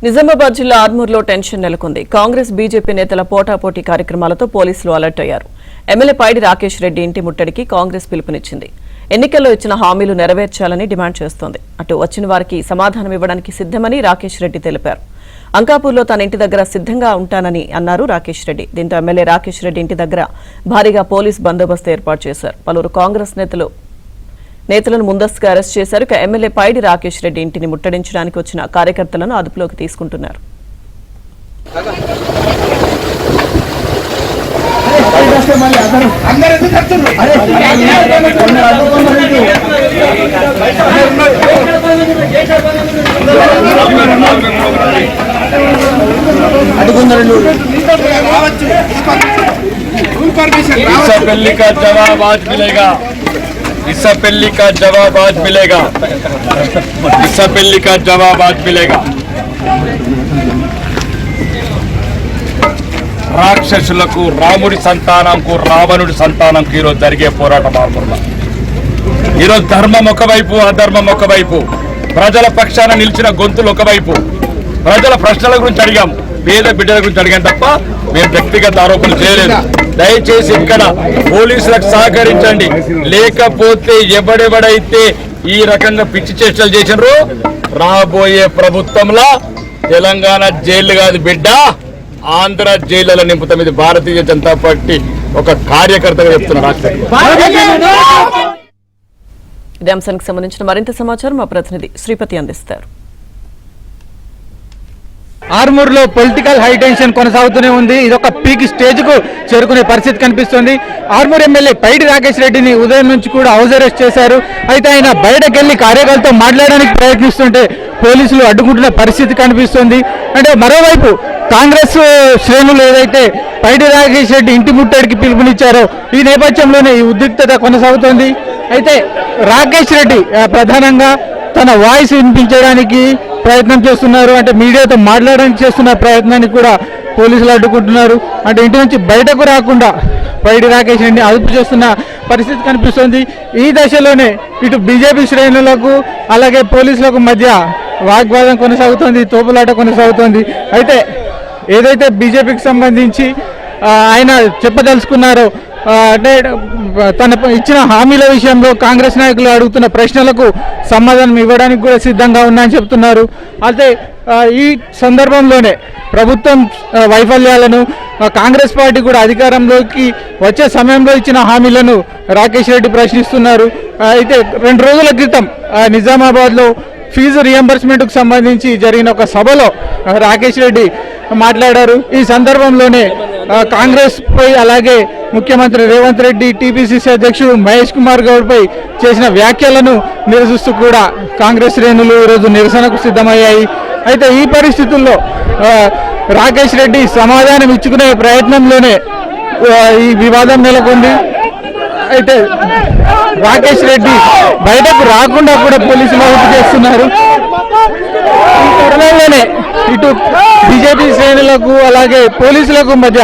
నిజామాబాద్ జిల్లా ఆర్మూర్లో టెన్షన్ నెలకొంది. కాంగ్రెస్ బీజేపీ నేతల పోటాపోటీ కార్యక్రమాలతో పోలీసులు అలర్ట్ అయ్యారు. ఎమ్మెల్యే పైడి రాకేష్ రెడ్డి ఇంటి ముట్టడికి కాంగ్రెస్ పిలుపునిచ్చింది. ఎన్నికల్లో ఇచ్చిన హామీలు నెరవేర్చాలని డిమాండ్ చేస్తోంది. అటు వచ్చిన వారికి సమాధానం ఇవ్వడానికి సిద్ధమని రాకేష్ రెడ్డి తెలిపారు. అంకాపూర్లో తన ఇంటి దగ్గర సిద్ధంగా ఉంటానని అన్నారు రాకేష్ రెడ్డి. దీంతో ఎమ్మెల్యే రాకేష్ రెడ్డి ఇంటి దగ్గర భారీగా పోలీస్ బందోబస్తు ఏర్పాటు చేశారు. పలువురు కాంగ్రెస్ నేతలను ముందస్తుగా అరెస్ట్ చేశారు. ఇక ఎమ్మెల్యే పైడి రాకేష్ రెడ్డి ఇంటిని ముట్టడించడానికి వచ్చిన కార్యకర్తలను అదుపులోకి తీసుకుంటున్నారు. इस पेल्ली का जवाब आज मिलेगा। इस पेल्ली का जवाब आज मिलेगा। రాక్షసులకు రాముడి సంతానంకు రావణుడి సంతానంకు ఈరోజు జరిగే పోరాటం ఆర్మూర్లో. ఈరోజు ధర్మం ఒకవైపు, అధర్మం ఒకవైపు, ప్రజల పక్షాన నిలిచిన గొంతులు ఒకవైపు. ప్రజల ప్రశ్నల గురించి అడిగాం, పేద బిడ్డల గురించి అడిగాం తప్ప మేము వ్యక్తిగత ఆరోపణలు చేయలేదు. దయచేసి ఇక్కడ పోలీసులకు సహకరించండి. లేకపోతే ఎవడెవడైతే ఈ రకంగా పిచ్చి చేష్టలు చేసినారో రాబోయే ప్రభుత్వంలో తెలంగాణ జైలు కాదు బిడ్డ, ఆంధ్ర జైళ్లలో నింపుతాం. ఇది భారతీయ జనతా పార్టీ ఒక కార్యకర్తగా చెప్తున్నారు. ఇదే అంశానికి సంబంధించిన మరింత సమాచారం మా ప్రతినిధి శ్రీపతి అందిస్తారు. ఆర్మూర్లో పొలిటికల్ హై టెన్షన్ కొనసాగుతూనే ఉంది. ఇదొక పీక్ స్టేజ్ కు చేరుకునే పరిస్థితి కనిపిస్తుంది. ఆర్మూర్ ఎమ్మెల్యే పైడి రాకేష్ రెడ్డిని ఉదయం నుంచి కూడా హౌస్ అరెస్ట్ చేశారు. అయితే ఆయన బయటకెళ్లి కార్యకర్తలతో మాట్లాడడానికి ప్రయత్నిస్తుంటే పోలీసులు అడ్డుకుంటున్న పరిస్థితి కనిపిస్తుంది. అంటే మరోవైపు కాంగ్రెస్ శ్రేణులు ఏదైతే పైడి రాకేష్ రెడ్డి ఇంటి ముట్టడికి పిలుపునిచ్చారో ఈ నేపథ్యంలోనే ఈ ఉద్రిక్తత కొనసాగుతోంది. అయితే రాకేష్ రెడ్డి ప్రధానంగా తన వాయిస్ వినిపించడానికి ప్రయత్నం చేస్తున్నారు. అంటే మీడియాతో మాట్లాడడానికి చేస్తున్న ప్రయత్నాన్ని కూడా పోలీసులు అడ్డుకుంటున్నారు. అంటే ఇంటి నుంచి బయటకు రాకుండా పైడి రాకేష్ రెడ్డిని అదుపు చేస్తున్న పరిస్థితి కనిపిస్తుంది. ఈ దశలోనే ఇటు బీజేపీ శ్రేణులకు అలాగే పోలీసులకు మధ్య వాగ్వాదం కొనసాగుతోంది, తోపులాట కొనసాగుతోంది. అయితే ఏదైతే బీజేపీకి సంబంధించి ఆయన చెప్పదలుచుకున్నారో అంటే తన ఇచ్చిన హామీల విషయంలో కాంగ్రెస్ నాయకులు అడుగుతున్న ప్రశ్నలకు సమాధానం ఇవ్వడానికి కూడా సిద్ధంగా ఉన్నాయని చెప్తున్నారు. అయితే ఈ సందర్భంలోనే ప్రభుత్వం వైఫల్యాలను కాంగ్రెస్ పార్టీ కూడా అధికారంలోకి వచ్చే సమయంలో ఇచ్చిన హామీలను రాకేష్ రెడ్డి ప్రశ్నిస్తున్నారు. అయితే 2 రోజుల క్రితం నిజామాబాద్లో ఫీజు రియంబర్స్మెంట్కు సంబంధించి జరిగిన ఒక సభలో రాకేష్ రెడ్డి మాట్లాడారు. ఈ సందర్భంలోనే కాంగ్రెస్ పై అలాగే ముఖ్యమంత్రి రేవంత్ రెడ్డి, టీపీసీసీ అధ్యక్షుడు మహేష్ కుమార్ గౌడ్ పై చేసిన వ్యాఖ్యలను నిరసిస్తూ కూడా కాంగ్రెస్ శ్రేణులు ఈరోజు నిరసనకు సిద్ధమయ్యాయి. అయితే ఈ పరిస్థితుల్లో రాకేష్ రెడ్డి సమాధానం ఇచ్చుకునే ప్రయత్నంలోనే ఈ వివాదం నెలకొంది. అయితే రాకేష్ రెడ్డి బయటకు రాకుండా కూడా పోలీసులు అదుపు చేస్తున్నారు. ఈ తరుణంలోనే ఇటు బీజేపీ శ్రేణులకు అలాగే పోలీసులకు మధ్య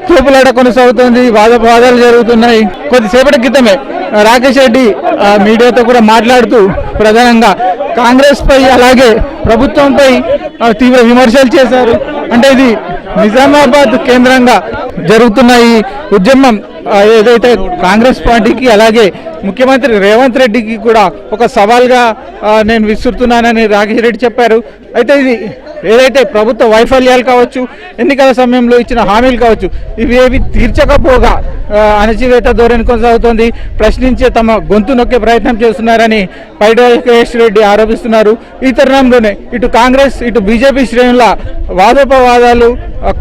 తోపులాట కొనసాగుతోంది, వాదాలు జరుగుతున్నాయి. కొద్దిసేపటి క్రితమే రాకేష్ రెడ్డి మీడియాతో కూడా మాట్లాడుతూ ప్రధానంగా కాంగ్రెస్ పై అలాగే ప్రభుత్వంపై తీవ్ర విమర్శలు చేశారు. అంటే ఇది నిజామాబాద్ కేంద్రంగా జరుగుతున్న ఈ ఉద్యమం ఏదైతే కాంగ్రెస్ పార్టీకి అలాగే ముఖ్యమంత్రి రేవంత్ రెడ్డికి కూడా ఒక సవాల్గా నేను విసురుతున్నానని రాకేష్ రెడ్డి చెప్పారు. అయితే ఇది ఏదైతే ప్రభుత్వ వైఫల్యాలు కావచ్చు, ఎన్నికల సమయంలో ఇచ్చిన హామీలు కావచ్చు, ఇవి ఏవి తీర్చకపోగా అణచివేత ధోరణి కొనసాగుతోంది. ప్రశ్నించే తమ గొంతు నొక్కే ప్రయత్నం చేస్తున్నారని పైడి రాకేష్ రెడ్డి ఆరోపిస్తున్నారు. ఈ తరుణంలోనే ఇటు కాంగ్రెస్ ఇటు బీజేపీ శ్రేణుల వాదోపవాదాలు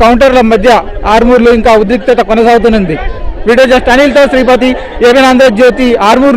కౌంటర్ల మధ్య ఆర్మూర్లో ఇంకా ఉద్రిక్తత కొనసాగుతుంది. వీడియో జస్ట్ అనిల్తో శ్రీపతి, ఏబిఎన్ ఆంధ్రజ్యోతి, ఆర్మూర్.